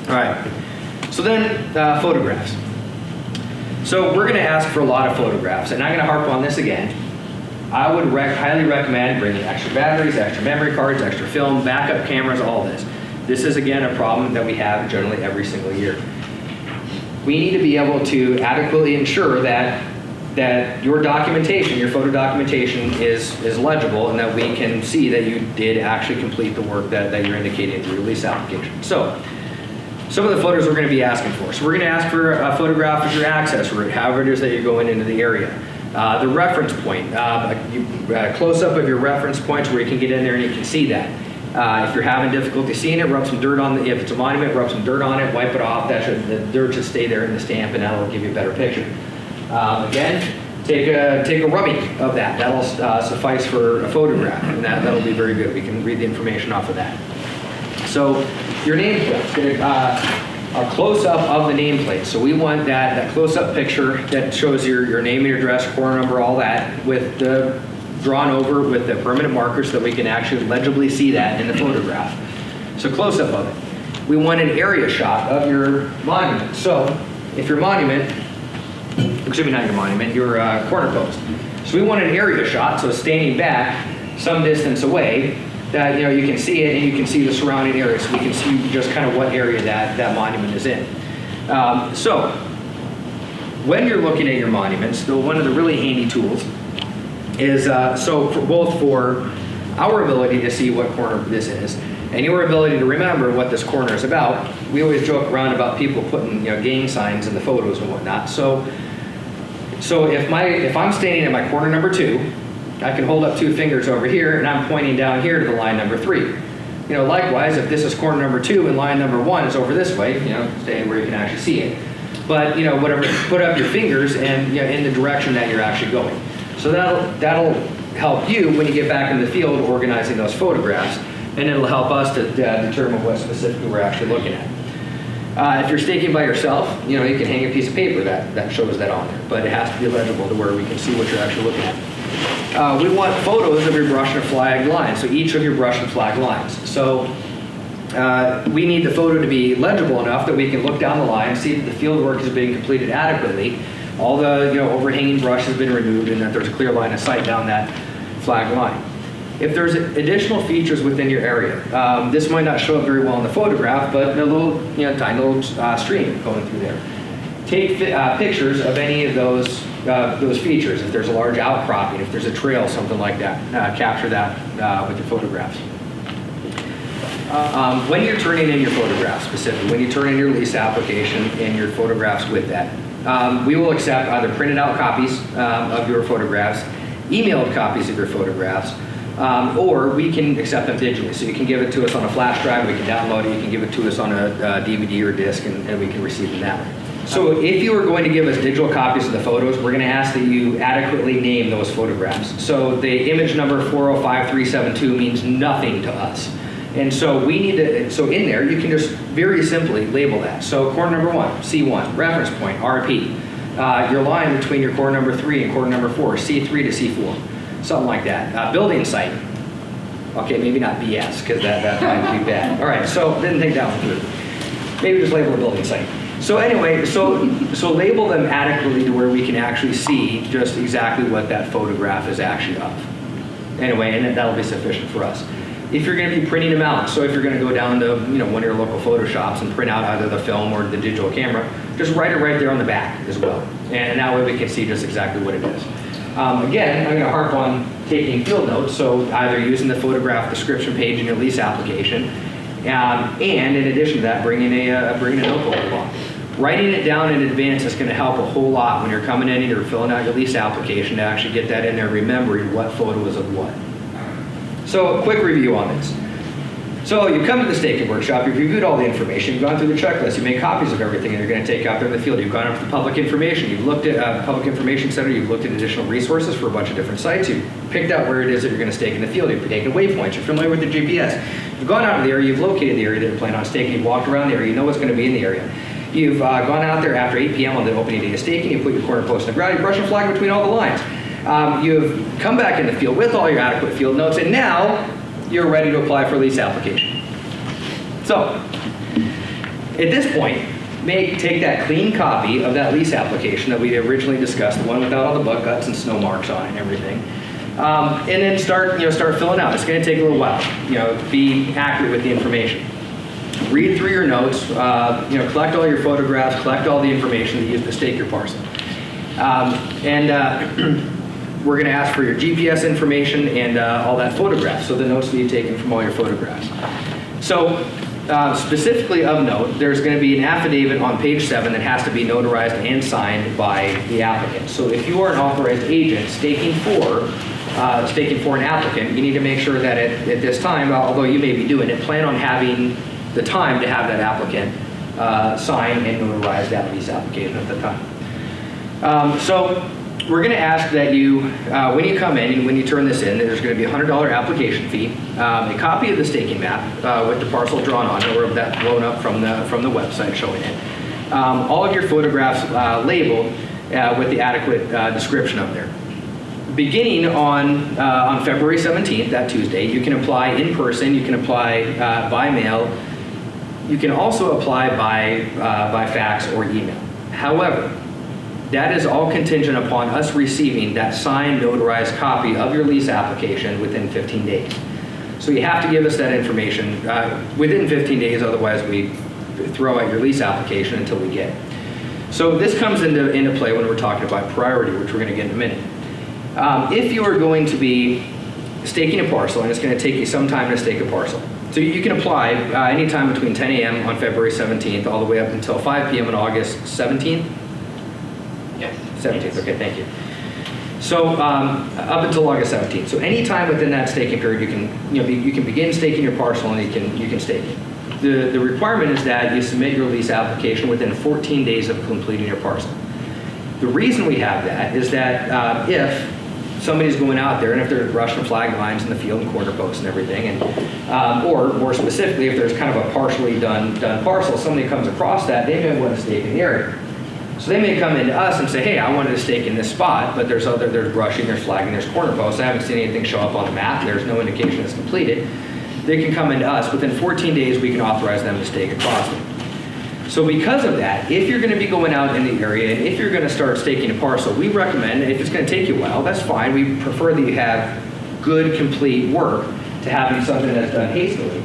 All right, so then photographs. So we're gonna ask for a lot of photographs, and I'm gonna harp on this again. I would highly recommend bringing extra batteries, extra memory cards, extra film, backup cameras, all this. This is again a problem that we have generally every single year. We need to be able to adequately ensure that your documentation, your photo documentation is legible and that we can see that you did actually complete the work that you're indicating through your lease application. So, some of the photos we're going to be asking for. So we're going to ask for a photograph of your access route, however it is that you're going into the area. The reference point, close-up of your reference points where you can get in there and you can see that. If you're having difficulty seeing it, rub some dirt on if it's a monument, rub some dirt on it, wipe it off. The dirt should stay there in the stamp and that'll give you a better picture. Again, take a rubbing of that. That'll suffice for a photograph, and that'll be very good. We can read the information off of that. So your nameplate, a close-up of the nameplate. So we want that close-up picture that shows your name, your address, corner number, all that, with the drawn over with the permanent markers so that we can actually legibly see that in the photograph. So close-up of it. We want an area shot of your monument. So if your monument, excuse me, not your monument, your corner post. So we want an area shot, so standing back some distance away, that you can see it and you can see the surrounding area, so we can see just kind of what area that monument is in. So when you're looking at your monuments, one of the really handy tools is for our ability to see what corner this is and your ability to remember what this corner is about. We always joke around about people putting gang signs in the photos and whatnot. So if I'm standing at my corner number 2, I can hold up 2 fingers over here and I'm pointing down here to the line number 3. Likewise, if this is corner number 2 and line number 1 is over this way, staying where you can actually see it. But whatever, put up your fingers and in the direction that you're actually going. So that'll help you when you get back in the field organizing those photographs, and it'll help us to determine what specifically we're actually looking at. If you're staking by yourself, you can hang a piece of paper that shows that on there, but it has to be legible to where we can see what you're actually looking at. We want photos of your brush and flag lines, so each of your brush and flag lines. So we need the photo to be legible enough that we can look down the line, see that the field work is being completed adequately, all the overhanging brush has been removed, and that there's a clear line of sight down that flag line. If there's additional features within your area, this might not show up very well in the photograph, but a little tiny little stream going through there. Take pictures of any of those features. If there's a large outcropping, if there's a trail, something like that, capture that with your photographs. When you're turning in your photographs, specifically, when you turn in your lease application and your photographs with that, we will accept either printed out copies of your photographs, emailed copies of your photographs, or we can accept them digitally. So you can give it to us on a flash drive, we can download it, you can give it to us on a DVD or disc, and we can receive them that way. So if you are going to give us digital copies of the photos, we're going to ask that you adequately name those photographs. So the image number 405372 means nothing to us. And so we need to, so in there, you can just very simply label that. So corner number 1, C1, reference point, RP. Your line between your corner number 3 and corner number 4, C3 to C4, something like that. Building site. Okay, maybe not BS, because that might be bad. All right, so didn't think that one through. Maybe just label a building site. So anyway, so label them adequately to where we can actually see just exactly what that photograph is actually of. Anyway, and that'll be sufficient for us. If you're going to be printing them out, so if you're going to go down to one of your local photo shops and print out either the film or the digital camera, just write it right there on the back as well, and that way we can see just exactly what it is. Again, I'm going to harp on taking field notes, so either using the photograph description page in your lease application, and in addition to that, bringing a notebook along. Writing it down in advance is going to help a whole lot when you're coming in and you're filling out your lease application to actually get that in there, remembering what photo is of what. So a quick review on this. So you've come to the staking workshop, you've reviewed all the information, you've gone through the checklist, you've made copies of everything that you're going to take out there in the field, you've gone up to the public information, you've looked at Public Information Center, you've looked at additional resources for a bunch of different sites, you've picked out where it is that you're going to stake in the field, you've taken waypoints, you're familiar with the GPS, you've gone out to the area, you've located the area that you're planning on staking, you've walked around the area, you know what's going to be in the area. You've gone out there after 8 p.m. on the opening day of staking, you put your corner post in the ground, you brush and flag between all the lines. You've come back in the field with all your adequate field notes, and now you're ready to apply for a lease application. So, At this point, take that clean copy of that lease application that we originally discussed, the one without all the butt guts and snow marks on it and everything, and then start filling out. It's going to take a little while. Be accurate with the information. Read through your notes. Collect all your photographs. Collect all the information that you use to stake your parcel. We're going to ask for your GPS information and all that photographs. So the notes that you've taken from all your photographs. So. Specifically of note, there's going to be an affidavit on page 7 that has to be notarized and signed by the applicant. So if you are an authorized agent staking for an applicant, you need to make sure that at this time, although you may be doing it, plan on having the time to have that applicant sign and notarize that lease application at the time. So we're going to ask that you, when you come in and when you turn this in, there's going to be a $100 application fee, a copy of the staking map with the parcel drawn on it, or that blown up from the website showing it. All of your photographs labeled with the adequate description up there. Beginning on February 17th, that Tuesday, you can apply in person. You can apply by mail. You can also apply by fax or email. However, that is all contingent upon us receiving that signed, notarized copy of your lease application within 15 days. So you have to give us that information within 15 days, otherwise we throw out your lease application until we get it. So this comes into play when we're talking about priority, which we're going to get in a minute. If you are going to be staking a parcel, and it's going to take you some time to stake a parcel, so you can apply anytime between 10 a.m. on February 17th all the way up until 5 p.m. on August 17th. 17th, okay, thank you. So up until August 17th. So any time within that staking period, you can begin staking your parcel and you can stake it. The requirement is that you submit your lease application within 14 days of completing your parcel. The reason we have that is that if somebody's going out there and if there's Russian flag lines in the field and corner posts and everything, and or more specifically, if there's kind of a partially done parcel, somebody comes across that, they may want to stake in the area. So they may come into us and say, hey, I wanted to stake in this spot, but there's brushing, there's flagging, there's corner posts. I haven't seen anything show up on the map. There's no indication it's completed. They can come into us. Within 14 days, we can authorize them to stake across it. So because of that, if you're going to be going out in the area, and if you're going to start staking a parcel, we recommend, if it's going to take you a while, that's fine. We prefer that you have good, complete work to having something that's done hastily.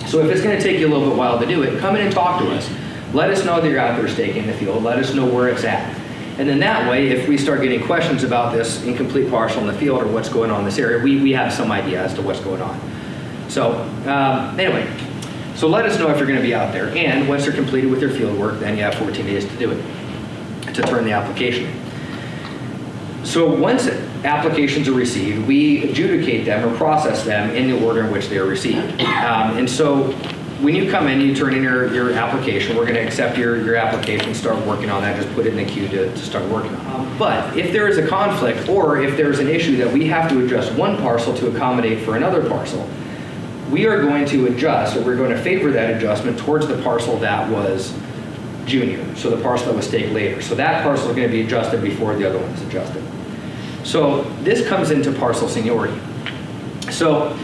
So if it's going to take you a little bit while to do it, come in and talk to us. Let us know that you're out there staking the field. Let us know where it's at. And then that way, if we start getting questions about this incomplete parcel in the field or what's going on in this area, we have some idea as to what's going on. So anyway, so let us know if you're going to be out there. And once you're completed with your field work, then you have 14 days to do it, to turn the application in. So once applications are received, we adjudicate them or process them in the order in which they are received. And so when you come in, you turn in your application. We're going to accept your application, start working on that, just put it in the queue to start working on. But if there is a conflict or if there's an issue that we have to adjust one parcel to accommodate for another parcel, we are going to adjust, or we're going to favor that adjustment towards the parcel that was junior, so the parcel that was staked later. So that parcel is going to be adjusted before the other one is adjusted. So this comes into parcel seniority. So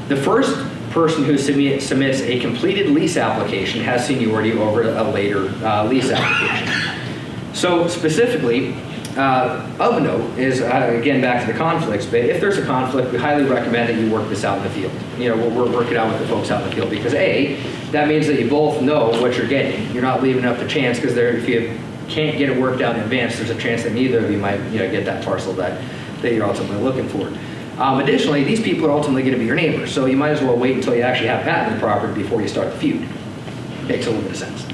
the first person who submits a completed lease application has seniority over a later lease application. So specifically, of note is, again, back to the conflicts, but if there's a conflict, we highly recommend that you work this out in the field. We'll work it out with the folks out in the field because A, that means that you both know what you're getting. You're not leaving up to chance because if you can't get it worked out in advance, there's a chance that neither of you might get that parcel that you're ultimately looking for. Additionally, these people are ultimately going to be your neighbors, so you might as well wait until you actually have patent the property before you start the feud. Makes a little bit of sense.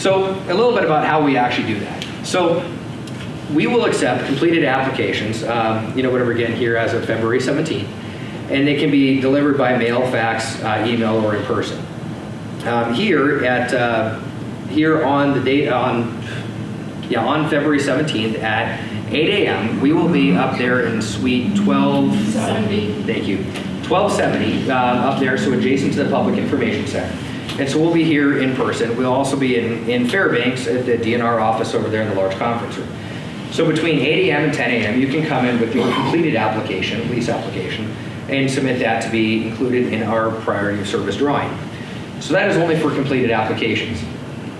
So a little bit about how we actually do that. So we will accept completed applications, whatever again here as of February 17th, and they can be delivered by mail, fax, email, or in person. Here on the date on February 17th at 8 a.m. we will be up there in suite 1270. Thank you, 1270 up there, so adjacent to the Public Information Center. And so we'll be here in person. We'll also be in Fairbanks at the DNR office over there in the large conference room. So between 8 a.m. and 10 a.m. you can come in with your completed application, lease application, and submit that to be included in our priority of service drawing. So that is only for completed applications.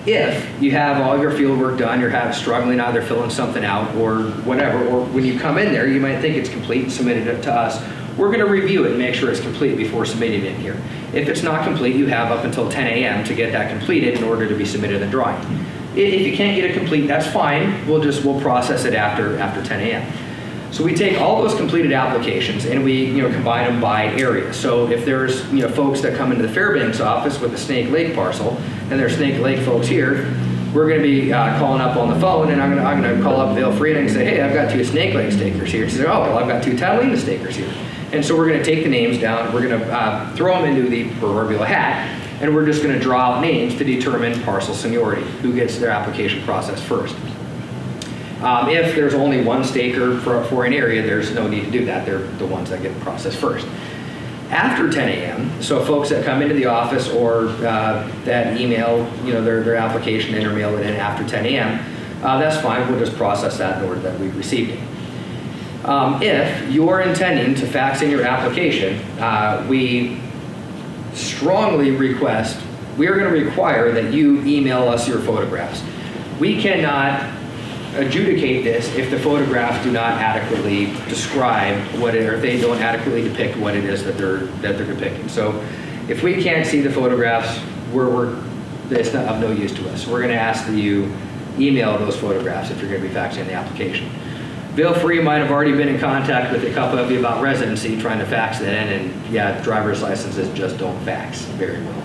If you have all your field work done, you're struggling either filling something out or whatever, or when you come in there, you might think it's complete, submitted it to us. We're going to review it and make sure it's complete before submitting it here. If it's not complete, you have up until 10 a.m. to get that completed in order to be submitted in the drawing. If you can't get it complete, that's fine. We'll process it after 10 a.m. So we take all those completed applications and we combine them by area. So if there's folks that come into the Fairbanks office with the Snake Lake parcel, and there's Snake Lake folks here, we're going to be calling up on the phone, and I'm going to call up Bill Frieda and say, hey, I've got 2 Snake Lake stakers here. She said, oh, well, I've got 2 Catalina stakers here. And so we're going to take the names down, we're going to throw them into the proverbial hat, and we're just going to draw out names to determine parcel seniority, who gets their application processed first. If there's only 1 staker for an area, there's no need to do that. They're the ones that get processed first. After 10 a.m., so folks that come into the office or that email, their application in or mail it in after 10 a.m., that's fine. We'll just process that in order that we've received it. If you're intending to fax in your application, we strongly request, we are going to require that you email us your photographs. We cannot adjudicate this if the photographs do not adequately describe what it, or if they don't adequately depict what it is that they're depicting. So if we can't see the photographs, it's not of no use to us. We're going to ask that you email those photographs if you're going to be faxing the application. Bill Free might have already been in contact with a couple of you about residency, trying to fax that in, and yeah, driver's licenses just don't fax very well.